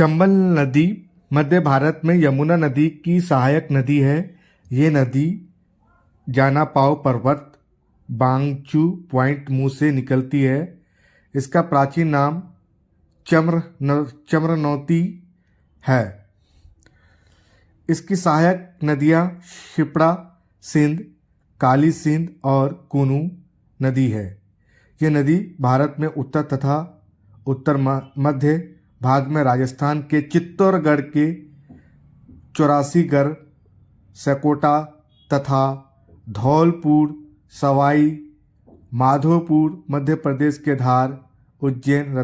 चंबल नदी मध्य भारत में यमुना नदी की सहायक नदी है। ये नदी जानापाव पर्वत बांगचू पॉइंट मुंह से निकलती है। इसका प्राचीन नाम चम्रनौती है। इसकी सहायक नदियां शिप्रा सिंध, काली सिंध और कूनू नदी है। ये नदी भारत में उत्तर तथा उत्तर मध्य भाग में राजस्थान के चित्तौड़गढ़ के 84 सकोटा तथा धौलपुर, सवाई माधोपुर, मध्य प्रदेश के धार, उज्जैन,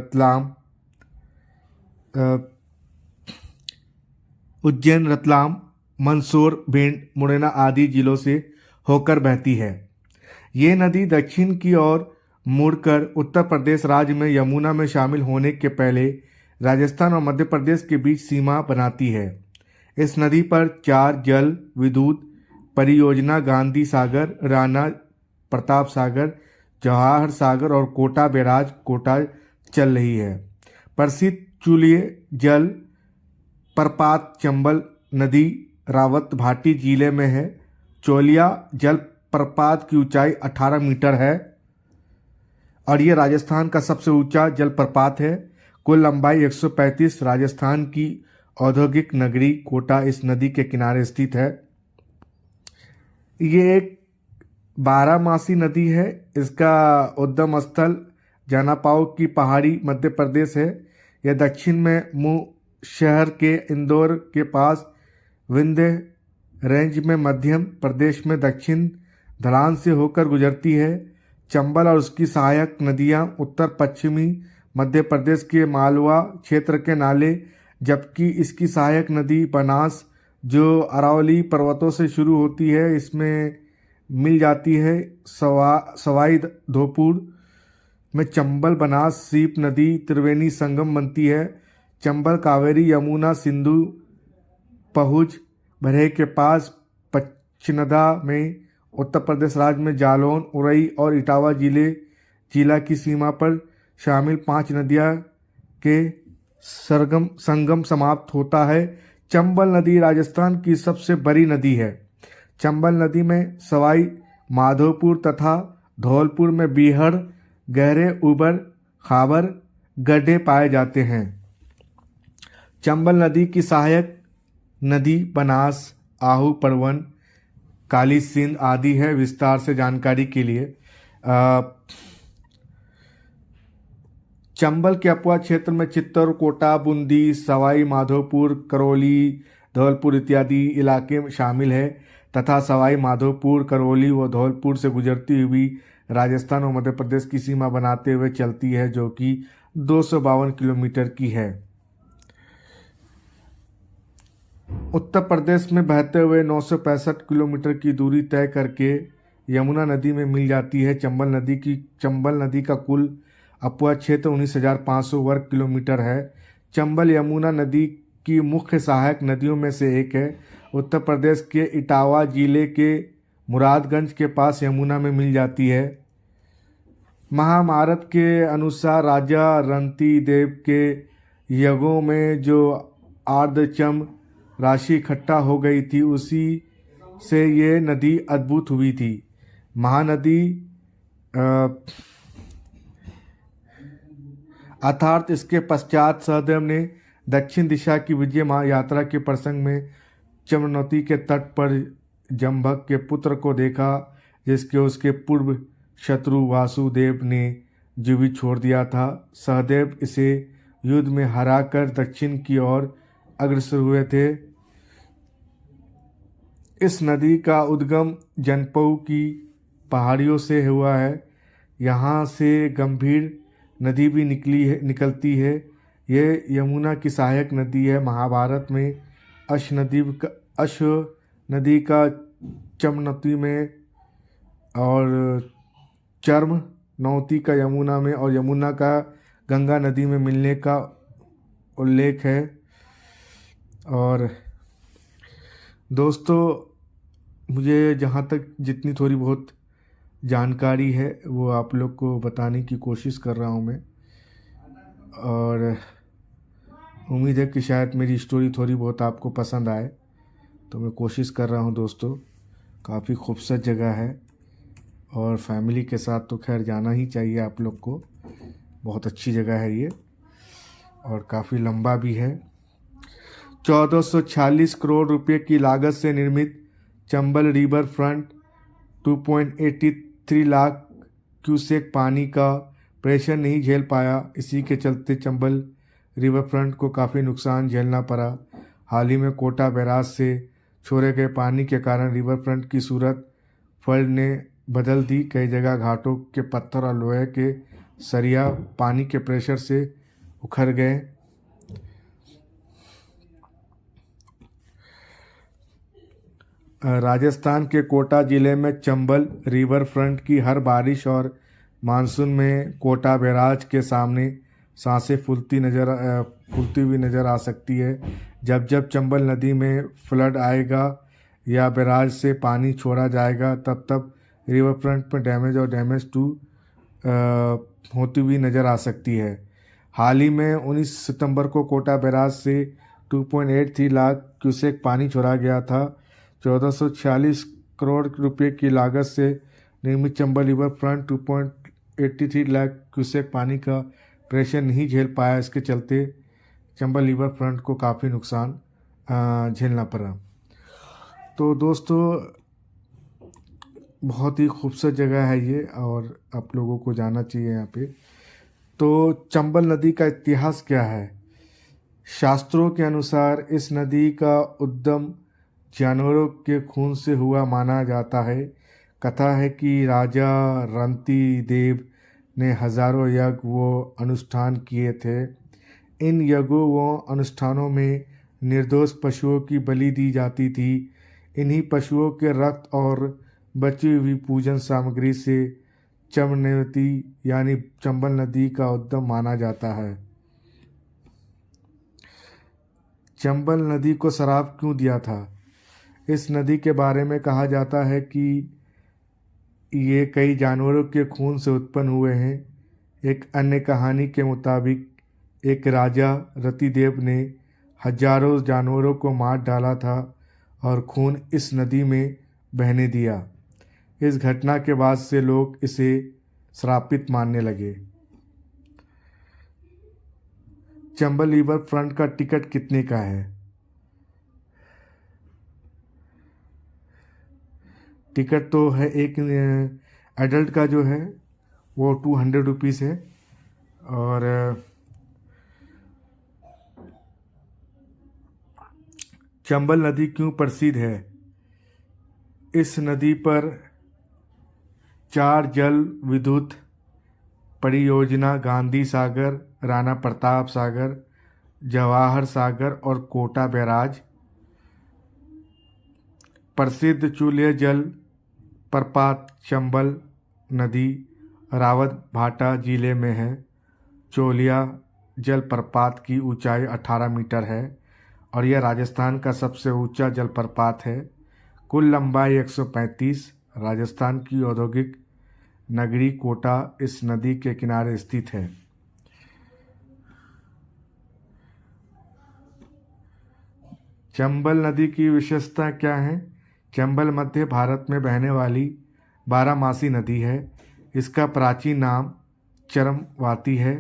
रतलाम, मंदसौर, भिंड, मुरैना आदि जिलों से होकर बहती है। ये नदी दक्षिण की ओर मुड़कर उत्तर प्रदेश राज्य में यमुना में शामिल होने के पहले राजस्थान और मध्य प्रदेश के बीच सीमा बनाती है। इस नदी पर 4 जल विद्युत परियोजना गांधी सागर, राणा प्रताप सागर, जवाहर सागर और कोटा बैराज कोटा चल रही है। प्रसिद्ध चूलिए जल प्रपात चंबल नदी रावत भाटी जिले में है। चोलिया जल प्रपात की ऊंचाई 18 मीटर है और ये राजस्थान का सबसे ऊंचा जलप्रपात है। कुल लंबाई 135। राजस्थान की औद्योगिक नगरी कोटा इस नदी के किनारे स्थित है। ये एक 12मासी नदी है। इसका उद्गम स्थल जानापाव की पहाड़ी मध्य प्रदेश है। यह दक्षिण में मुंह शहर के इंदौर के पास विंध्य रेंज में मध्य प्रदेश में दक्षिण ढलान से होकर गुजरती है। चंबल और उसकी सहायक नदियां उत्तर पश्चिमी मध्य प्रदेश के मालवा क्षेत्र के नाले, जबकि इसकी सहायक नदी बनास जो अरावली पर्वतों से शुरू होती है इसमें मिल जाती है। सवाई धोपुर में चंबल बनास सीप नदी त्रिवेणी संगम बनती है। चंबल कावेरी यमुना सिंधु पहुज भरे के पास पचनदा में उत्तर प्रदेश राज्य में जालौन, उरई और इटावा जिला की सीमा पर शामिल 5 नदियां के संगम समाप्त होता है। चंबल नदी राजस्थान की सबसे बड़ी नदी है। चंबल नदी में सवाई माधोपुर तथा धौलपुर में बीहड़, गहरे उबड़ खाबड़ गड्ढे पाए जाते हैं। चंबल नदी की सहायक नदी बनास, आहू, परवन, काली सिंध आदि है। विस्तार से जानकारी के लिए चंबल के अपुआ क्षेत्र में चित्तौड़, कोटा, बूंदी, सवाई माधोपुर, करौली, धौलपुर इत्यादि इलाके शामिल है तथा सवाई माधोपुर, करौली व धौलपुर से गुजरती हुई राजस्थान और मध्य प्रदेश की सीमा बनाते हुए चलती है, जो कि 252 किलोमीटर की है। उत्तर प्रदेश में बहते हुए 965 किलोमीटर की दूरी तय करके यमुना नदी में मिल जाती है। चंबल नदी का कुल अपुआ क्षेत्र 19,500 वर्ग किलोमीटर है। चंबल यमुना नदी की मुख्य सहायक नदियों में से एक है। उत्तर प्रदेश के इटावा जिले के मुरादगंज के पास यमुना में मिल जाती है। महाभारत के अनुसार राजा रंती देव के यज्ञों में जो आर्द्रचम राशि इकट्ठा हो गई थी, उसी से ये नदी अद्भुत हुई थी। महानदी अर्थात इसके पश्चात सहदेव ने दक्षिण दिशा की विजय यात्रा के प्रसंग में चम्रनौती के तट पर जंभक के पुत्र को देखा, जिसके उसके पूर्व शत्रु वासुदेव ने जीवित छोड़ दिया था। सहदेव इसे युद्ध में हराकर दक्षिण की ओर अग्रसर हुए थे। इस नदी का उद्गम जनपऊ की पहाड़ियों से हुआ है। यहाँ से गंभीर नदी भी निकलती है। ये यमुना की सहायक नदी है। महाभारत में अश नदी का चम्रनौती में और चर्मनौती का यमुना में और यमुना का गंगा नदी में मिलने का उल्लेख है। और दोस्तों, मुझे जहाँ तक जितनी थोड़ी बहुत जानकारी है वो आप लोग को बताने की कोशिश कर रहा हूँ मैं। और उम्मीद है कि शायद मेरी स्टोरी थोड़ी बहुत आपको पसंद आए, तो मैं कोशिश कर रहा हूँ दोस्तों। काफ़ी खूबसूरत जगह है और फैमिली के साथ तो खैर जाना ही चाहिए आप लोग को। बहुत अच्छी जगह है ये और काफ़ी लंबा भी है। 1446 करोड़ रुपए की लागत से निर्मित Chambal river front 2.83 lakh cusec पानी का प्रेशर नहीं झेल पाया। इसी के चलते चंबल रिवर फ्रंट को काफ़ी नुकसान झेलना पड़ा। हाल ही में कोटा बैराज से छोड़े गए पानी के कारण रिवर फ्रंट की सूरत फल्ड ने बदल दी। कई जगह घाटों के पत्थर और लोहे के सरिया पानी के प्रेशर से उखड़ गए। राजस्थान के कोटा ज़िले में चंबल रिवर फ्रंट की हर बारिश और मानसून में कोटा बैराज के सामने सांसें फूलती हुई नज़र आ सकती है। जब जब चंबल नदी में फ्लड आएगा या बैराज से पानी छोड़ा जाएगा तब तब रिवर फ्रंट में डैमेज टू होती हुई नज़र आ सकती है। हाल ही में 19 सितंबर को कोटा बैराज से 2.83 लाख क्यूसेक पानी छोड़ा गया था। 1446 करोड़ रुपए की लागत से निर्मित Chambal river front 2.83 lakh cusec पानी का प्रेशर नहीं झेल पाया। इसके चलते चंबल रिवर फ्रंट को काफ़ी नुकसान झेलना पड़ा। तो दोस्तों बहुत ही खूबसूरत जगह है ये और आप लोगों को जाना चाहिए यहाँ पे। तो चंबल नदी का इतिहास क्या है? शास्त्रों के अनुसार इस नदी का उद्गम जानवरों के खून से हुआ माना जाता है। कथा है कि राजा रंती देव ने हजारों यज्ञ व अनुष्ठान किए थे। इन यज्ञों व अनुष्ठानों में निर्दोष पशुओं की बलि दी जाती थी। इन्हीं पशुओं के रक्त और बची हुई पूजन सामग्री से चंबनवती यानी चंबल नदी का उद्गम माना जाता है। चंबल नदी को श्राप क्यों दिया था? इस नदी के बारे में कहा जाता है कि ये कई जानवरों के खून से उत्पन्न हुए हैं। एक अन्य कहानी के मुताबिक एक राजा रतिदेव ने हजारों जानवरों को मार डाला था और खून इस नदी में बहने दिया। इस घटना के बाद से लोग इसे श्रापित मानने लगे। चंबल रिवर फ्रंट का टिकट कितने का है? टिकट तो है एक एडल्ट का जो है वो 200 रुपीज़ है और चंबल नदी क्यों प्रसिद्ध है? इस नदी पर 4 जल विद्युत परियोजना गांधी सागर, राणा प्रताप सागर, जवाहर सागर और कोटा बैराज। प्रसिद्ध चूल्हे जल प्रपात चंबल नदी रावत भाटा जिले में है। चोलिया जलप्रपात की ऊंचाई 18 मीटर है और यह राजस्थान का सबसे ऊंचा जलप्रपात है। कुल लंबाई 135। राजस्थान की औद्योगिक नगरी कोटा इस नदी के किनारे स्थित है। चंबल नदी की विशेषता क्या है? चंबल मध्य भारत में बहने वाली 12मासी नदी है। इसका प्राचीन नाम चरमवाती है।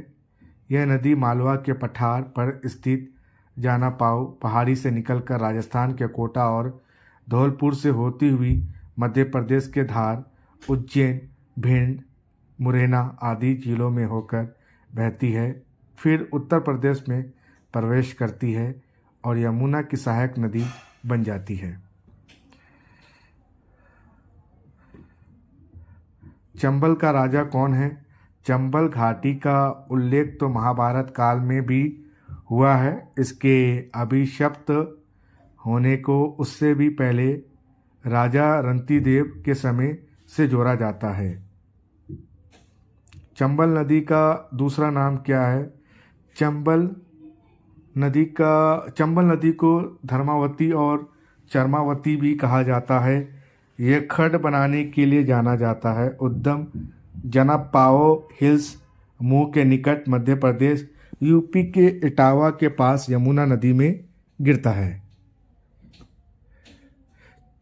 यह नदी मालवा के पठार पर स्थित जानापाव पहाड़ी से निकलकर राजस्थान के कोटा और धौलपुर से होती हुई मध्य प्रदेश के धार, उज्जैन, भिंड, मुरैना आदि जिलों में होकर बहती है। फिर उत्तर प्रदेश में प्रवेश करती है और यमुना की सहायक नदी बन जाती है। चंबल का राजा कौन है? चंबल घाटी का उल्लेख तो महाभारत काल में भी हुआ है। इसके अभिशप्त होने को उससे भी पहले राजा रंतिदेव के समय से जोड़ा जाता है। चंबल नदी का दूसरा नाम क्या है? चंबल नदी को धर्मावती और चरमावती भी कहा जाता है। यह खड्ड बनाने के लिए जाना जाता है। उद्गम जनापाओ हिल्स मुंह के निकट मध्य प्रदेश यूपी के इटावा के पास यमुना नदी में गिरता है।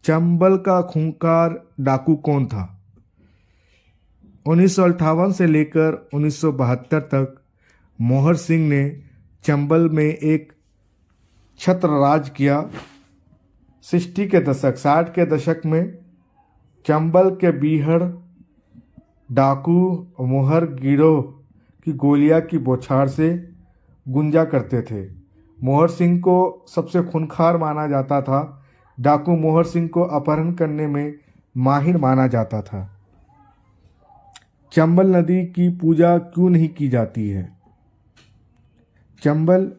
चंबल का खूंखार डाकू कौन था? 1958 से लेकर 1972 तक मोहर सिंह ने चंबल में एक छत्र राज किया। 60 के दशक में चंबल के बीहड़ डाकू मोहर गिरोह की गोलियां की बौछार से गुंजा करते थे। मोहर सिंह को सबसे खूंखार माना जाता था। डाकू मोहर सिंह को अपहरण करने में माहिर माना जाता था। चंबल नदी की पूजा क्यों नहीं की जाती है? चंबल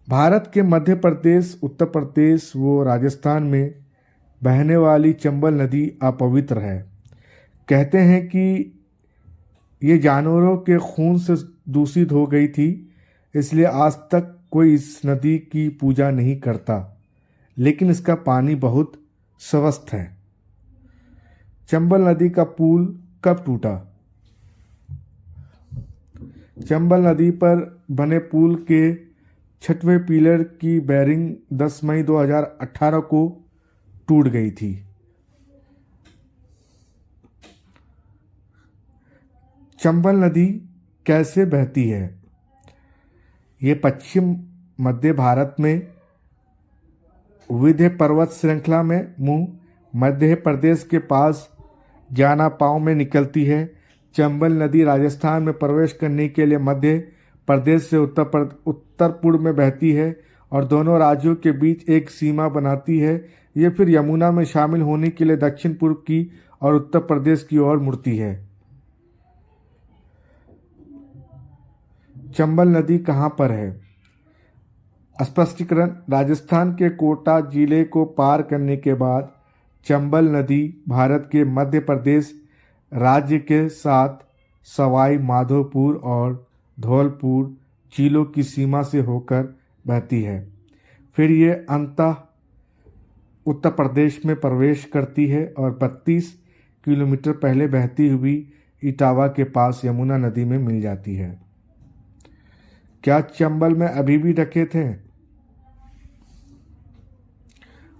भारत के मध्य प्रदेश, उत्तर प्रदेश व राजस्थान में बहने वाली चंबल नदी अपवित्र है। कहते हैं कि ये जानवरों के खून से दूषित हो गई थी, इसलिए आज तक कोई इस नदी की पूजा नहीं करता, लेकिन इसका पानी बहुत स्वस्थ है। चंबल नदी का पुल कब टूटा? चंबल नदी पर बने पुल के 6वें पिलर की बेरिंग 10 मई 2018 को टूट गई थी। चंबल नदी कैसे बहती है? ये पश्चिम मध्य भारत में विंध्य पर्वत श्रृंखला में मुंह मध्य प्रदेश के पास जाना पांव में निकलती है। चंबल नदी राजस्थान में प्रवेश करने के लिए मध्य प्रदेश से उत्तर पूर्व में बहती है और दोनों राज्यों के बीच एक सीमा बनाती है। ये फिर यमुना में शामिल होने के लिए दक्षिण पूर्व की और उत्तर प्रदेश की ओर मुड़ती है। चंबल नदी कहाँ पर है? स्पष्टीकरण: राजस्थान के कोटा जिले को पार करने के बाद चंबल नदी भारत के मध्य प्रदेश राज्य के साथ सवाई माधोपुर और धौलपुर जिलों की सीमा से होकर बहती है। फिर ये अंततः उत्तर प्रदेश में प्रवेश करती है और 32 किलोमीटर पहले बहती हुई इटावा के पास यमुना नदी में मिल जाती है। क्या चंबल में अभी भी डकैत हैं?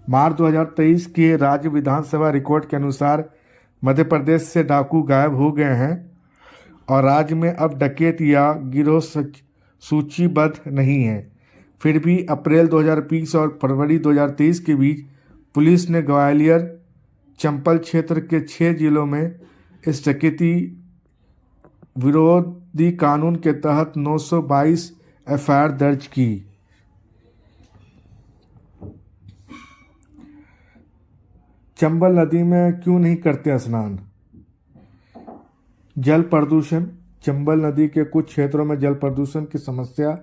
मार्च 2023 के राज्य विधानसभा रिकॉर्ड के अनुसार मध्य प्रदेश से डाकू गायब हो गए हैं और राज्य में अब डकैत या गिरोह सूचीबद्ध नहीं है। फिर भी अप्रैल 2020 और फरवरी 2023 के बीच पुलिस ने ग्वालियर चंबल क्षेत्र के 6 जिलों में इस डकैती विरोधी कानून के तहत 922 एफआईआर दर्ज की। चंबल नदी में क्यों नहीं करते स्नान? जल प्रदूषण: चंबल नदी के कुछ क्षेत्रों में जल प्रदूषण की समस्या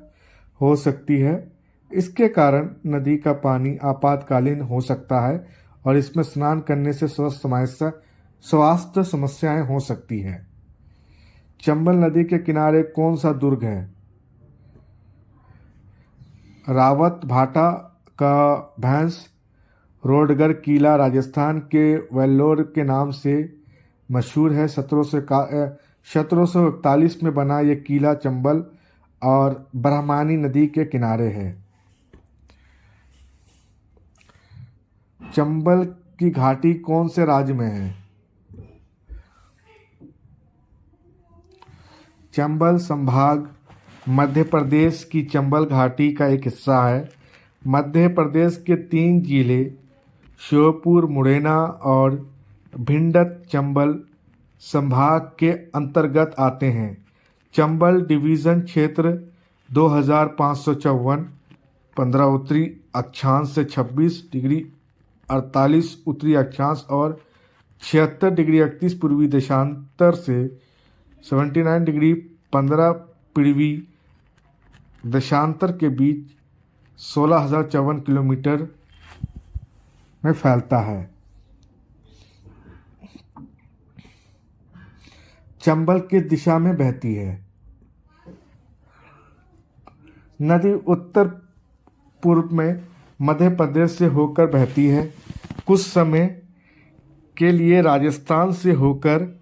हो सकती है। इसके कारण नदी का पानी आपातकालीन हो सकता है और इसमें स्नान करने से स्वास्थ्य समस्याएं हो सकती हैं। चंबल नदी के किनारे कौन सा दुर्ग है? रावत भाटा का भैंस रोडगर किला राजस्थान के वेल्लोर के नाम से मशहूर है। 1741 में बना यह किला चंबल और ब्रह्मणी नदी के किनारे है। चंबल की घाटी कौन से राज्य में है? चंबल संभाग मध्य प्रदेश की चंबल घाटी का एक हिस्सा है। मध्य प्रदेश के 3 जिले श्योपुर, मुरैना और भिंड चंबल संभाग के अंतर्गत आते हैं। चंबल डिवीज़न क्षेत्र 2554 15 उत्तरी अक्षांश से 26 डिग्री 48 उत्तरी अक्षांश और 76 डिग्री 31 पूर्वी देशांतर से 79 डिग्री 15 पूर्वी देशांतर के बीच 16,054 किलोमीटर में फैलता है। चंबल किस दिशा में बहती है? नदी उत्तर पूर्व में मध्य प्रदेश से होकर बहती है। कुछ समय के लिए राजस्थान से होकर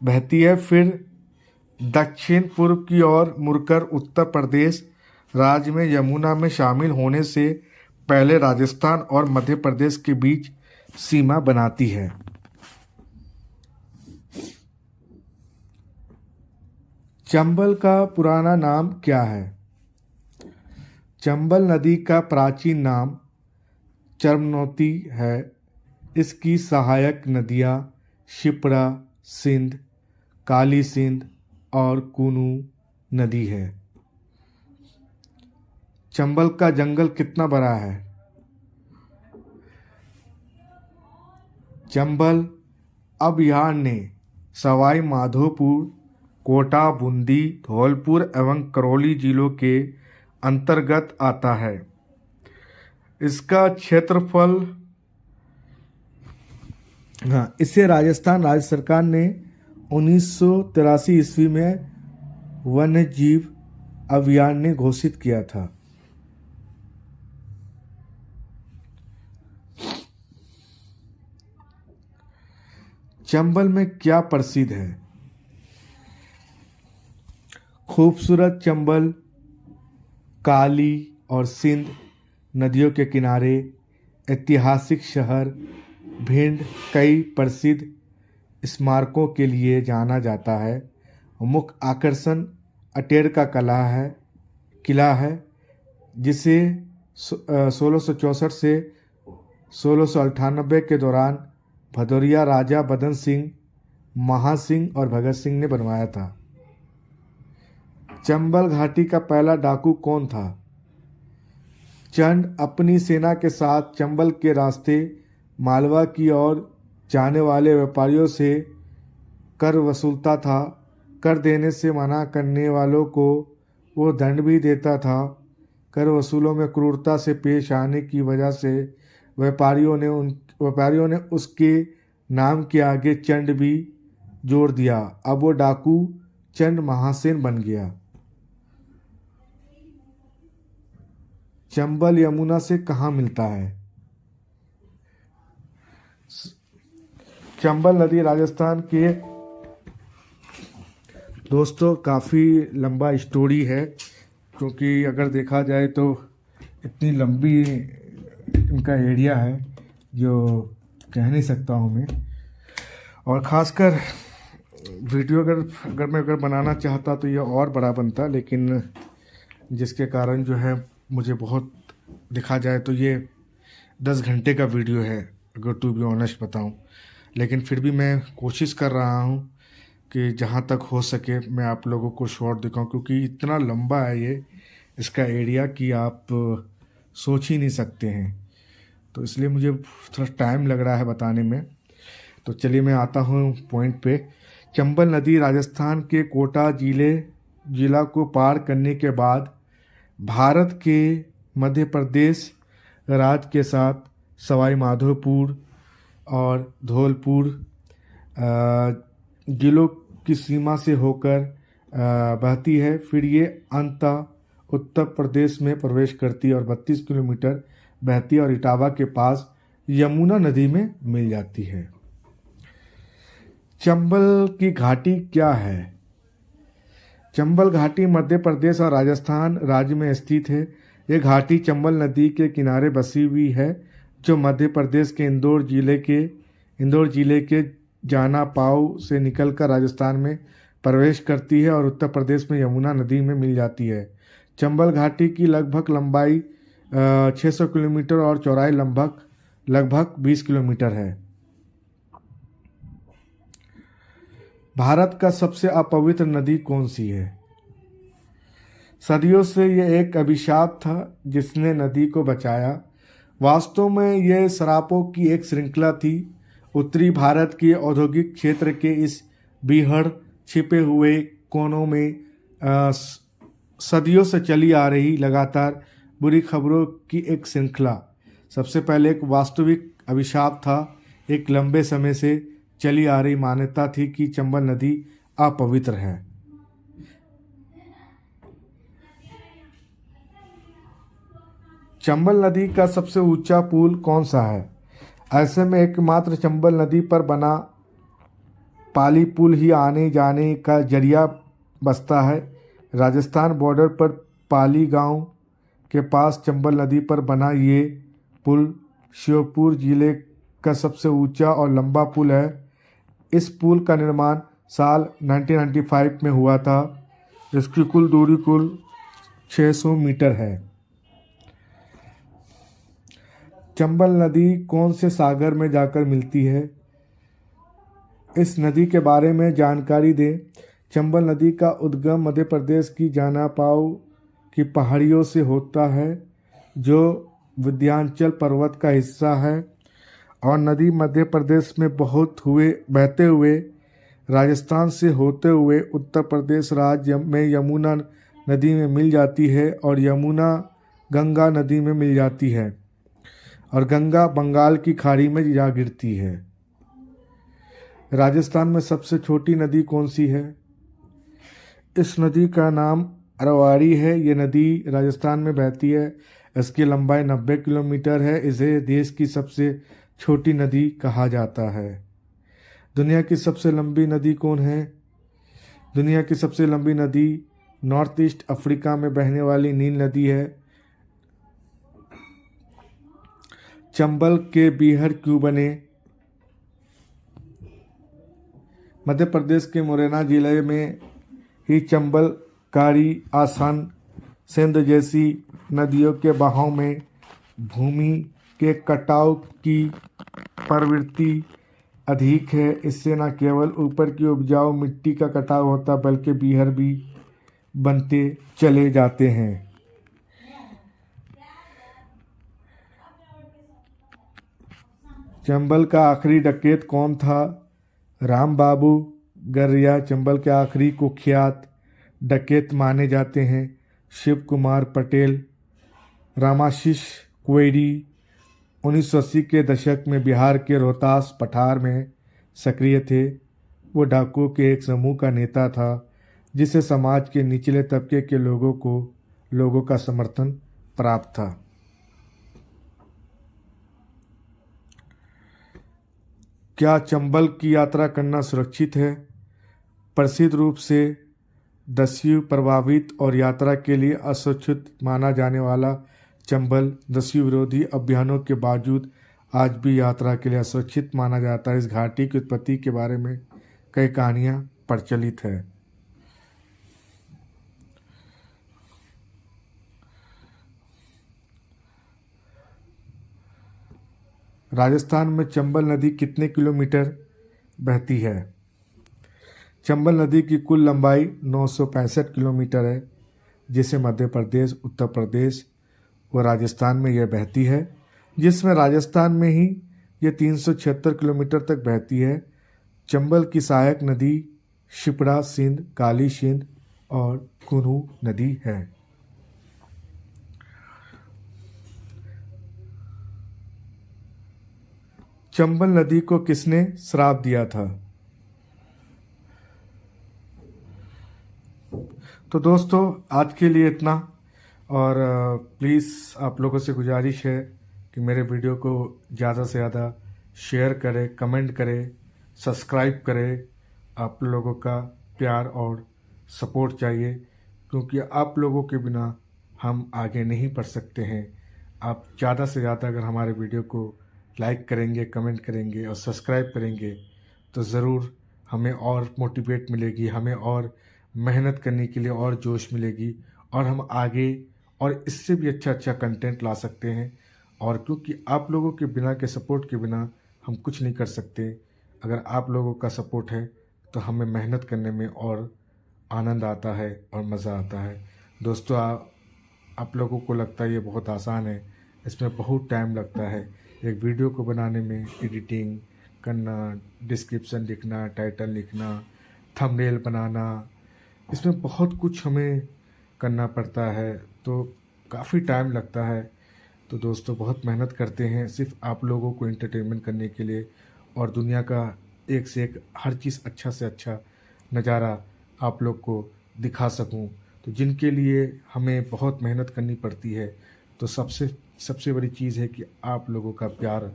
बहती है, फिर दक्षिण पूर्व की ओर मुड़कर उत्तर प्रदेश राज्य में यमुना में शामिल होने से पहले राजस्थान और मध्य प्रदेश के बीच सीमा बनाती है। चंबल का पुराना नाम क्या है? चंबल नदी का प्राचीन नाम चर्मनोती है। इसकी सहायक नदियाँ शिप्रा सिंध, काली सिंध और कूनू नदी है। चंबल का जंगल कितना बड़ा है? चंबल अभयारण्य सवाई माधोपुर, कोटा, बूंदी, धौलपुर एवं करौली जिलों के अंतर्गत आता है। इसका क्षेत्रफल इसे राजस्थान राज्य सरकार ने 1983 ईस्वी में वन्य जीव अभयारण्य घोषित किया था। चंबल में क्या प्रसिद्ध है? खूबसूरत चंबल काली और सिंध नदियों के किनारे ऐतिहासिक शहर भिंड कई प्रसिद्ध स्मारकों के लिए जाना जाता है। मुख्य आकर्षण अटेर का किला है जिसे 1664 से 1698 के दौरान भदौरिया राजा बदन सिंह, महासिंह और भगत सिंह ने बनवाया था। चंबल घाटी का पहला डाकू कौन था? चंद अपनी सेना के साथ चंबल के रास्ते मालवा की ओर जाने वाले व्यापारियों से कर वसूलता था। कर देने से मना करने वालों को वो दंड भी देता था। कर वसूलों में क्रूरता से पेश आने की वजह से व्यापारियों ने उसके नाम के आगे चंड भी जोड़ दिया। अब वो डाकू चंद महासेन बन गया। चंबल यमुना से कहाँ मिलता है? चंबल नदी राजस्थान के दोस्तों काफ़ी लंबा स्टोरी है, क्योंकि अगर देखा जाए तो इतनी लंबी इनका एरिया है जो कह नहीं सकता हूँ मैं। और ख़ासकर वीडियो अगर बनाना चाहता तो ये और बड़ा बनता, लेकिन जिसके कारण जो है मुझे बहुत देखा जाए तो ये 10 घंटे का वीडियो है अगर टू बी ऑनेस्ट बताऊँ। लेकिन फिर भी मैं कोशिश कर रहा हूँ कि जहाँ तक हो सके मैं आप लोगों को शॉर्ट दिखाऊँ, क्योंकि इतना लंबा है ये इसका एरिया कि आप सोच ही नहीं सकते हैं। तो इसलिए मुझे थोड़ा टाइम लग रहा है बताने में। तो चलिए मैं आता हूँ पॉइंट पे। चंबल नदी राजस्थान के कोटा जिला को पार करने के बाद भारत के मध्य प्रदेश राज्य के साथ सवाई माधोपुर और धौलपुर जिलों की सीमा से होकर बहती है। फिर ये अंततः उत्तर प्रदेश में प्रवेश करती है और 32 किलोमीटर बहती है और इटावा के पास यमुना नदी में मिल जाती है। चंबल की घाटी क्या है? चंबल घाटी मध्य प्रदेश और राजस्थान राज्य में स्थित है। ये घाटी चंबल नदी के किनारे बसी हुई है, जो मध्य प्रदेश के इंदौर जिले के जानापाव से निकलकर राजस्थान में प्रवेश करती है और उत्तर प्रदेश में यमुना नदी में मिल जाती है। चंबल घाटी की लगभग लंबाई 600 किलोमीटर और चौड़ाई लगभग 20 किलोमीटर है। भारत का सबसे अपवित्र नदी कौन सी है? सदियों से यह एक अभिशाप था जिसने नदी को बचाया। वास्तव में यह श्रापों की एक श्रृंखला थी। उत्तरी भारत के औद्योगिक क्षेत्र के इस बीहड़ छिपे हुए कोनों में सदियों से चली आ रही लगातार बुरी खबरों की एक श्रृंखला। सबसे पहले एक वास्तविक अभिशाप था। एक लंबे समय से चली आ रही मान्यता थी कि चंबल नदी अपवित्र है। चंबल नदी का सबसे ऊंचा पुल कौन सा है? ऐसे में एकमात्र चंबल नदी पर बना पाली पुल ही आने जाने का जरिया बसता है। राजस्थान बॉर्डर पर पाली गांव के पास चंबल नदी पर बना ये पुल श्योपुर जिले का सबसे ऊंचा और लंबा पुल है। इस पुल का निर्माण साल 1995 में हुआ था। इसकी कुल दूरी कुल 600 मीटर है। चंबल नदी कौन से सागर में जाकर मिलती है? इस नदी के बारे में जानकारी दें। चंबल नदी का उद्गम मध्य प्रदेश की जानापाव की पहाड़ियों से होता है, जो विंध्याचल पर्वत का हिस्सा है, और नदी मध्य प्रदेश में बहते हुए राजस्थान से होते हुए उत्तर प्रदेश राज्य में यमुना नदी में मिल जाती है और यमुना गंगा नदी में मिल जाती है और गंगा बंगाल की खाड़ी में जा गिरती है। राजस्थान में सबसे छोटी नदी कौन सी है? इस नदी का नाम अरवाड़ी है। ये नदी राजस्थान में बहती है। इसकी लंबाई 90 किलोमीटर है। इसे देश की सबसे छोटी नदी कहा जाता है। दुनिया की सबसे लंबी नदी कौन है? दुनिया की सबसे लंबी नदी नॉर्थ ईस्ट अफ्रीका में बहने वाली नील नदी है। चंबल के बीहड़ क्यों बने? मध्य प्रदेश के मुरैना जिले में ही चंबल, कारी, आसन, सिंध जैसी नदियों के बहाव में भूमि के कटाव की प्रवृत्ति अधिक है। इससे न केवल ऊपर की उपजाऊ मिट्टी का कटाव होता बल्कि बीहड़ भी बनते चले जाते हैं। चंबल का आखिरी डकैत कौन था? राम बाबू गरिया चंबल के आखिरी कुख्यात डकैत माने जाते हैं। शिव कुमार पटेल, रामाशीष कुवेरी 1980 के दशक में बिहार के रोहतास पठार में सक्रिय थे। वो डाकुओं के एक समूह का नेता था जिसे समाज के निचले तबके के लोगों का समर्थन प्राप्त था। क्या चंबल की यात्रा करना सुरक्षित है? प्रसिद्ध रूप से दस्यु प्रभावित और यात्रा के लिए असुरक्षित माना जाने वाला चंबल दस्यु विरोधी अभियानों के बावजूद आज भी यात्रा के लिए असुरक्षित माना जाता है। इस घाटी की उत्पत्ति के बारे में कई कहानियां प्रचलित है। राजस्थान में चंबल नदी कितने किलोमीटर बहती है? चंबल नदी की कुल लंबाई 965 किलोमीटर है, जिसे मध्य प्रदेश, उत्तर प्रदेश व राजस्थान में यह बहती है, जिसमें राजस्थान में ही यह 376 किलोमीटर तक बहती है। चंबल की सहायक नदी शिप्रा सिंध, काली सिंध और कुनू नदी है। चंबल नदी को किसने श्राप दिया था? तो दोस्तों आज के लिए इतना, और प्लीज़ आप लोगों से गुजारिश है कि मेरे वीडियो को ज़्यादा से ज़्यादा शेयर करें, कमेंट करें, सब्सक्राइब करें। आप लोगों का प्यार और सपोर्ट चाहिए, क्योंकि आप लोगों के बिना हम आगे नहीं बढ़ सकते हैं। आप ज़्यादा से ज़्यादा अगर हमारे वीडियो को लाइक करेंगे, कमेंट करेंगे और सब्सक्राइब करेंगे तो ज़रूर हमें और मोटिवेट मिलेगी, हमें और मेहनत करने के लिए और जोश मिलेगी, और हम आगे और इससे भी अच्छा कंटेंट ला सकते हैं। और क्योंकि आप लोगों के बिना के सपोर्ट के बिना हम कुछ नहीं कर सकते। अगर आप लोगों का सपोर्ट है तो हमें मेहनत करने में और आनंद आता है और मज़ा आता है। दोस्तों आप लोगों को लगता है ये बहुत आसान है, इसमें बहुत टाइम लगता है। एक वीडियो को बनाने में एडिटिंग करना, डिस्क्रिप्शन लिखना, टाइटल लिखना, थंबनेल बनाना, इसमें बहुत कुछ हमें करना पड़ता है, तो काफ़ी टाइम लगता है। तो दोस्तों बहुत मेहनत करते हैं सिर्फ आप लोगों को एंटरटेनमेंट करने के लिए, और दुनिया का एक से एक हर चीज़ अच्छा से अच्छा नज़ारा आप लोग को दिखा सकूं। तो जिनके लिए हमें बहुत मेहनत करनी पड़ती है, तो सबसे बड़ी चीज़ है कि आप लोगों का प्यार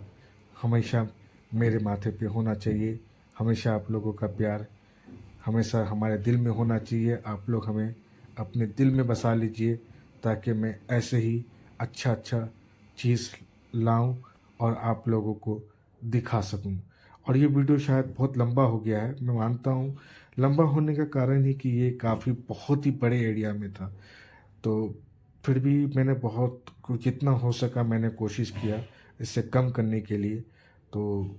हमेशा मेरे माथे पे होना चाहिए। हमेशा आप लोगों का प्यार हमेशा हमारे दिल में होना चाहिए। आप लोग हमें अपने दिल में बसा लीजिए ताकि मैं ऐसे ही अच्छा अच्छा चीज़ लाऊं और आप लोगों को दिखा सकूं। और ये वीडियो शायद बहुत लंबा हो गया है, मैं मानता हूँ। लंबा होने का कारण ही कि ये काफ़ी बहुत ही बड़े एरिया में था, तो फिर भी मैंने बहुत जितना हो सका मैंने कोशिश किया इससे कम करने के लिए। तो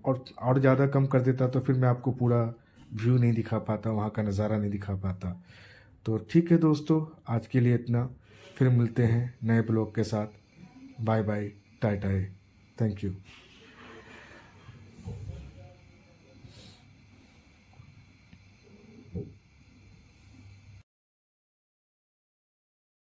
और ज़्यादा कम कर देता तो फिर मैं आपको पूरा व्यू नहीं दिखा पाता, वहाँ का नज़ारा नहीं दिखा पाता। तो ठीक है दोस्तों, आज के लिए इतना। फिर मिलते हैं नए ब्लॉग के साथ। Bye bye, tata, thank you.